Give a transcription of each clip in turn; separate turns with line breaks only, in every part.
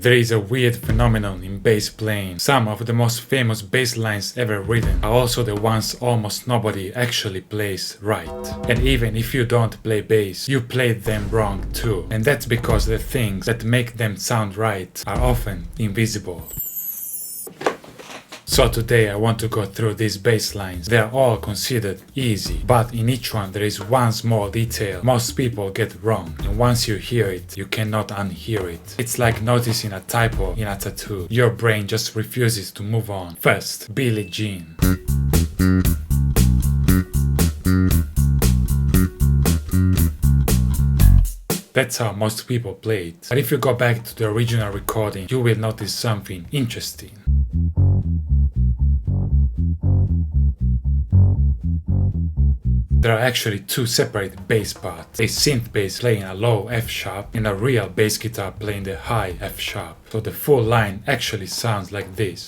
There is a weird phenomenon in bass playing. Some of the most famous bass lines ever written are also the ones almost nobody actually plays right. And even if you don't play bass, you played them wrong too. And that's because the things that make them sound right are often invisible. So today I want to go through these bass lines. They are all considered easy, but in each one there is one small detail most people get wrong, and once you hear it, you cannot unhear it. It's like noticing a typo in a tattoo. Your brain just refuses to move on. First, Billie Jean. That's how most people play it. But if you go back to the original recording, you will notice something interesting. There are actually two separate bass parts, a synth bass playing a low F sharp and a real bass guitar playing the high F sharp. So the full line actually sounds like this.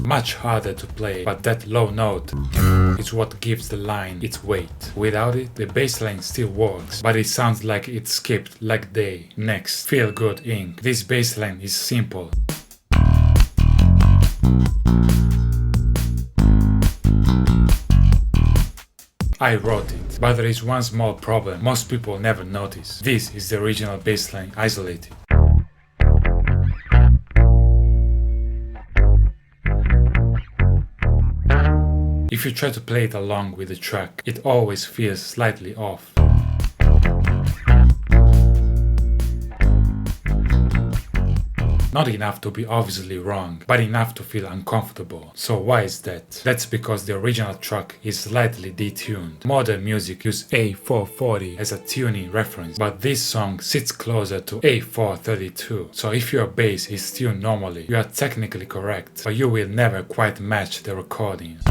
Much harder to play, but that low note is what gives the line its weight. Without it, the bass line still works, but it sounds like it skipped like day. Next, Feel Good Inc. This bass line is simple. I wrote it, but there is one small problem most people never notice. This is the original bass line isolated. If you try to play it along with the track, it always feels slightly off. Not enough to be obviously wrong, but enough to feel uncomfortable. So why is that? That's because the original track is slightly detuned. Modern music uses A440 as a tuning reference, but this song sits closer to A432. So if your bass is tuned normally, you are technically correct, but you will never quite match the recordings.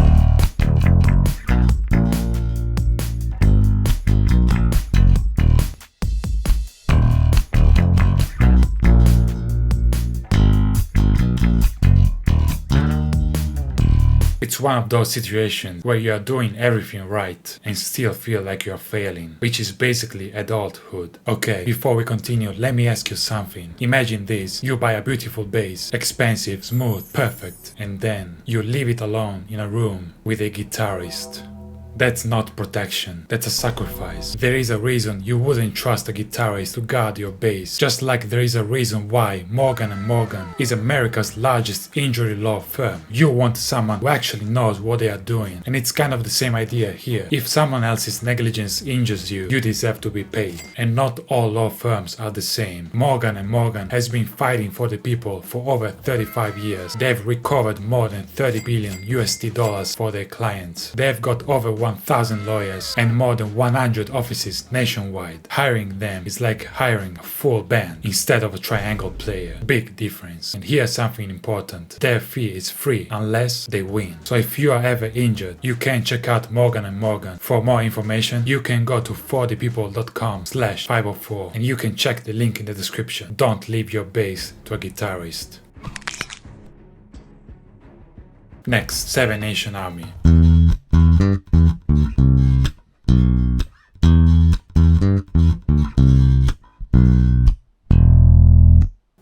It's one of those situations where you are doing everything right and still feel like you are failing, which is basically adulthood. Okay, before we continue, let me ask you something. Imagine this: you buy a beautiful bass, expensive, smooth, perfect, and then you leave it alone in a room with a guitarist. That's not protection, that's a sacrifice. There is a reason you wouldn't trust a guitarist to guard your bass, just like there is a reason why Morgan & Morgan is America's largest injury law firm. You want someone who actually knows what they are doing, and it's kind of the same idea here. If someone else's negligence injures you, you deserve to be paid. And not all law firms are the same. Morgan & Morgan has been fighting for the people for over 35 years. They've recovered more than 30 billion USD dollars for their clients. They've got over 1,000 lawyers and more than 100 offices nationwide. Hiring them is like hiring a full band instead of a triangle player. Big difference. And here's something important: their fee is free unless they win. So if you are ever injured, you can check out Morgan & Morgan. For more information, you can go to 40people.com/504 and you can check the link in the description. Don't leave your bass to a guitarist. Next, Seven Nation Army.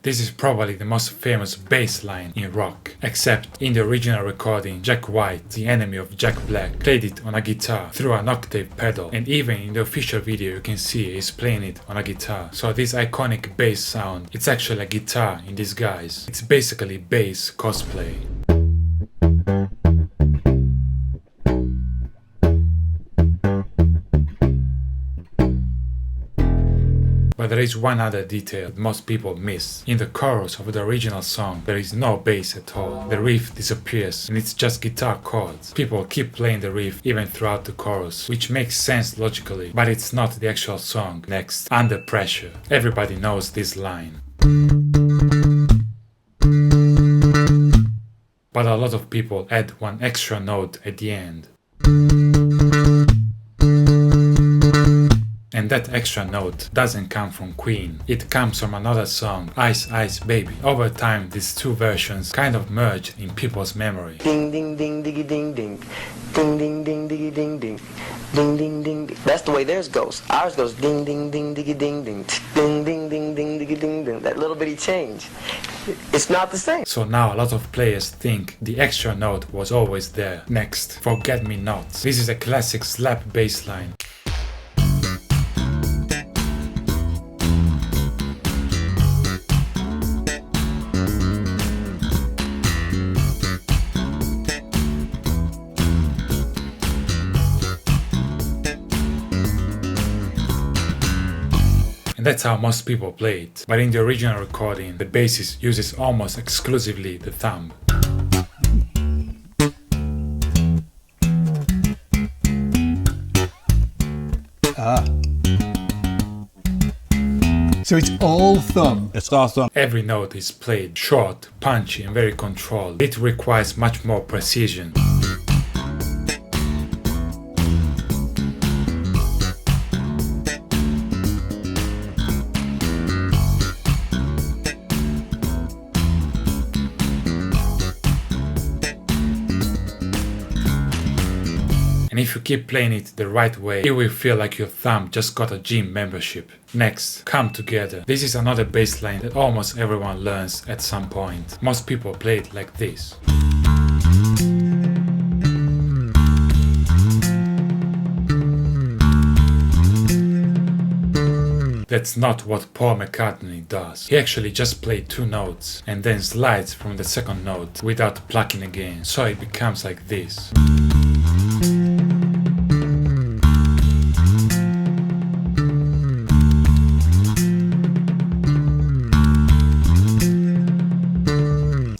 This is probably the most famous bass line in rock, except in the original recording, Jack White, the enemy of Jack Black, played it on a guitar through an octave pedal, and even in the official video you can see he's playing it on a guitar. So this iconic bass sound, it's actually a guitar in disguise. It's basically bass cosplay. But there is one other detail that most people miss. In the chorus of the original song, there is no bass at all. The riff disappears and it's just guitar chords. People keep playing the riff even throughout the chorus, which makes sense logically, but it's not the actual song. Next, Under Pressure. Everybody knows this line. But a lot of people add one extra note at the end. And that extra note doesn't come from Queen, it comes from another song, Ice Ice Baby. Over time, these two versions kind of merged in people's memory.
Ding ding ding diggy ding ding. Ding ding ding diggy ding ding. Ding ding ding. That's the way theirs goes. Ours goes ding ding ding diggy ding ding. Ding ding ding ding diggy ding ding. That little bitty change. It's not the same.
So now a lot of players think the extra note was always there. Next, Forget Me Nots. This is a classic slap bass line. And that's how most people play it. But in the original recording, the bassist uses almost exclusively the thumb.
So it's all thumb.
It's all thumb.
Every note is played short, punchy, and very controlled. It requires much more precision. And if you keep playing it the right way, it will feel like your thumb just got a gym membership. Next, Come Together. This is another bass line that almost everyone learns at some point. Most people play it like this. That's not what Paul McCartney does. He actually just played two notes and then slides from the second note without plucking again, so it becomes like this.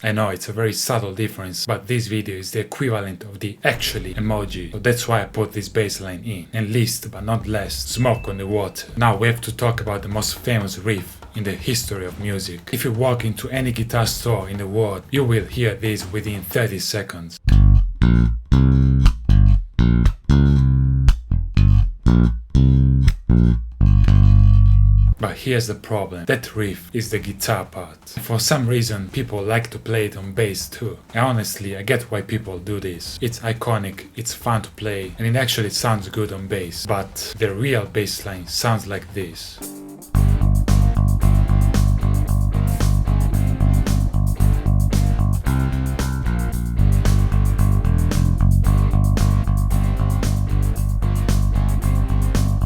I know it's a very subtle difference, but this video is the equivalent of the actually emoji, so that's why I put this bassline in. And least but not least, Smoke on the Water. Now we have to talk about the most famous riff in the history of music. If you walk into any guitar store in the world, you will hear this within 30 seconds. But here's the problem, that riff is the guitar part. For some reason people like to play it on bass too. And honestly, I get why people do this. It's iconic, it's fun to play, and it actually sounds good on bass. But the real bass line sounds like this.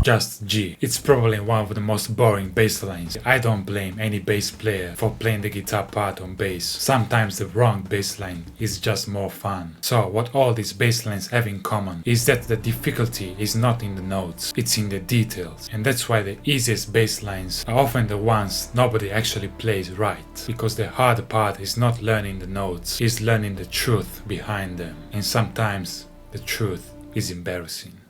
Just G. It's probably one of the most boring bass lines. I don't blame any bass player for playing the guitar part on bass. Sometimes the wrong bass line is just more fun. So what all these bass lines have in common is that the difficulty is not in the notes, it's in the details. And that's why the easiest bass lines are often the ones nobody actually plays right. Because the hard part is not learning the notes, it's learning the truth behind them. And sometimes the truth is embarrassing.